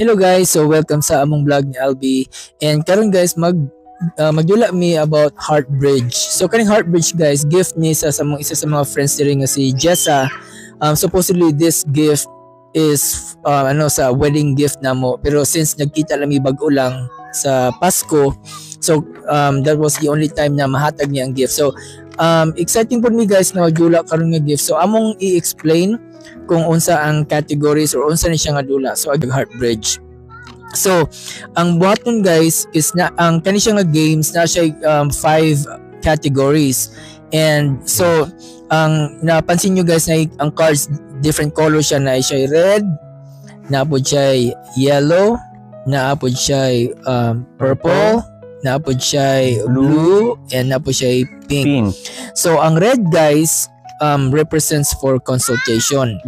Hello guys, so welcome sa among vlog ni Albi. And karon guys magdula mi about Heartbridge. So kaning Heartbridge guys, gift ni sa mong isa sa mga friends diri nga si Jessa. Supposedly this gift is sa wedding gift namo, pero since nagkita lang mi bag-o lang sa Pasko, so that was the only time na mahatag niya ang gift. So exciting po mi guys na magdula karon nga gift. So among i-explain kung unsa ang categories or unsa ni siya nga dula. So Heartbridge. So ang buhaton guys is na ang kani siya nga games na siya 5 categories. And so ang napansin nyo guys na ang cards different colors siya, na siya red, naapod siya yellow, naapod siya purple, naapod siya blue, and naapod siya pink. So ang red guys represents for consultation.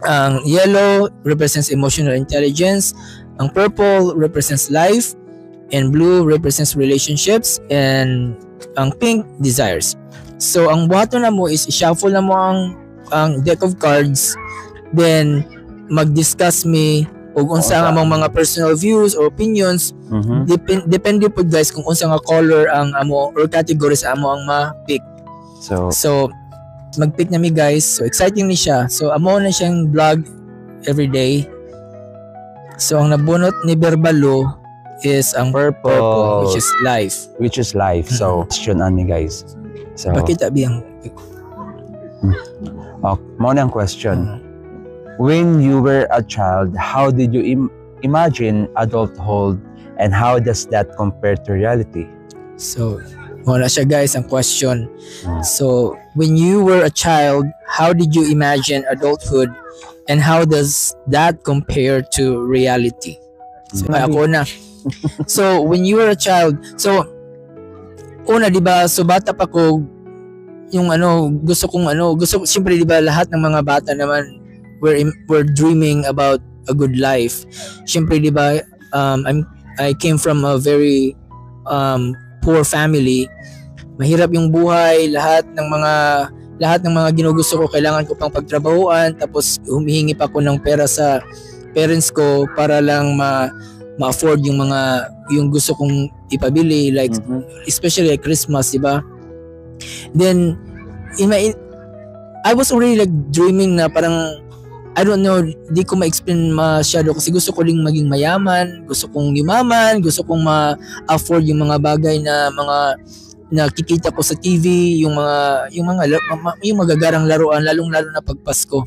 Ang yellow represents emotional intelligence, ang purple represents life, and blue represents relationships, and ang pink desires. So ang buhaton na mo is i-shuffle na mo ang deck of cards, then mag-discuss me og unsa nga mga personal views or opinions. Depende po guys kung unsa nga color ang amo or category sa amo ang ma-pick. So mag-pick na mi guys. So exciting ni siya. So amo na siyang vlog every day. So ang nabunot ni Berbalo is ang purple, which is life. So question ani guys. So pakita biyang mo na ang question. When you were a child, how did you imagine adulthood, and how does that compare to reality? So wala siya guys ang question. So when you were a child, how did you imagine adulthood, and how does that compare to reality? So ako na. So when you were a child, so una di ba, so bata pa ko, yung gusto siyempre di ba lahat ng mga bata naman we're dreaming about a good life. Siyempre di ba, I came from a very poor family. Mahirap yung buhay, lahat ng mga ginugusto ko kailangan ko pang pagtrabahuan, tapos humihingi pa ako ng pera sa parents ko para lang ma-afford yung gusto kong ipabili, like especially like Christmas, di ba? Then I was already like dreaming na parang I don't know, di ko ma-explain masyado kasi gusto ko ring maging mayaman, gusto kong yumaman, gusto kong ma-afford yung mga bagay na nakikita ko sa TV, yung magagarang laruan, lalong-lalo na pag Pasko.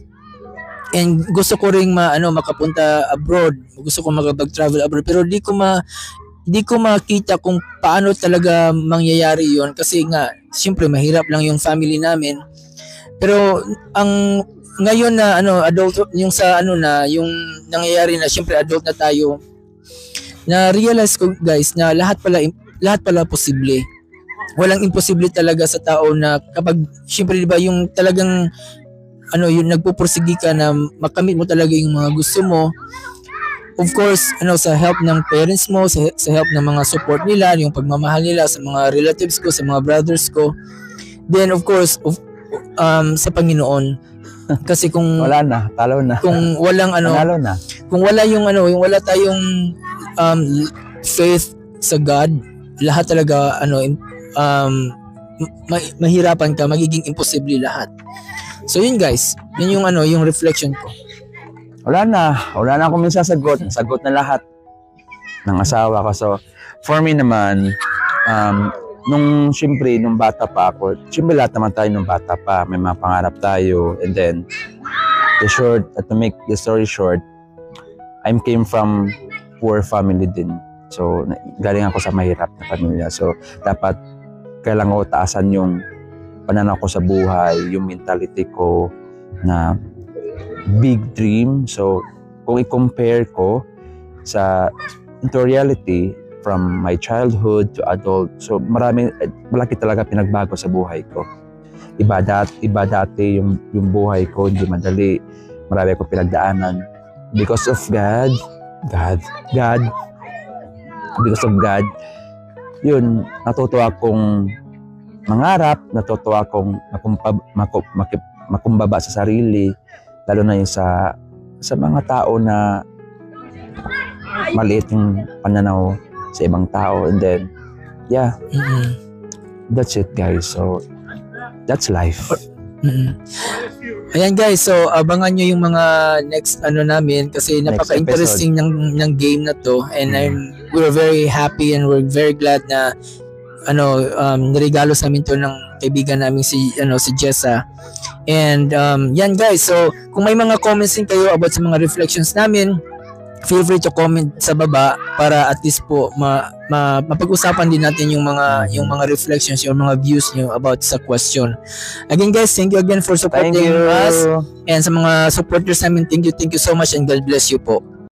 And gusto ko ring makapunta abroad, gusto ko makapag-travel abroad, pero di ko makita kung paano talaga mangyayari yon kasi nga siyempre mahirap lang yung family namin. Pero ang ngayon na adult yung yung nangyayari na siyempre adult na tayo, na realize ko guys na lahat pala posible. Walang imposible talaga sa tao na kapag siyempre di ba yung talagang yung nagpupursigi ka na makamit mo talaga yung mga gusto mo. Of course, sa help ng parents mo, sa help ng mga support nila, yung pagmamahal nila sa mga relatives ko, sa mga brothers ko. Then of course, sa Panginoon. Kasi kung wala na, talo na. Kung walang talo na. Kung wala yung yung wala tayong faith sa God, lahat talaga mahirapan ka, magiging imposible lahat. So yun guys, yun yung yung reflection ko. Wala na akong sagot na lahat ng asawa ko. So for me naman, nung bata pa ako, siyempre lahat naman tayo nung bata pa, may mga pangarap tayo. And then, to make the story short, I came from poor family din. So, galing ako sa mahirap na pamilya. So, dapat kailangan ko taasan yung pananaw ko sa buhay, yung mentality ko na big dream. So, kung i-compare ko into reality, from my childhood to adult. So malaki talaga pinagbago sa buhay ko. Iba dati yung buhay ko, hindi madali. Marami akong pinagdaanan. Because of God. Because of God. Yun, natuto akong mangarap, natuto akong makumbaba sa sarili, lalo na yung sa mga tao na maliit yung pananaw sa ibang tao. And then, yeah, that's it guys. So, that's life. Ayan guys, so abangan nyo yung mga next namin kasi napaka-interesting ng game na to, and we're very happy and we're very glad na niregalo sa amin to ng kaibigan namin si Jessa. And yan guys, so kung may mga comments din kayo about sa mga reflections namin, feel free to comment sa baba para at least po mapag-usapan din natin yung mga reflections, yung mga views nyo about sa question. Again guys, thank you again for supporting us, and sa mga supporters namin, thank you so much and God bless you po.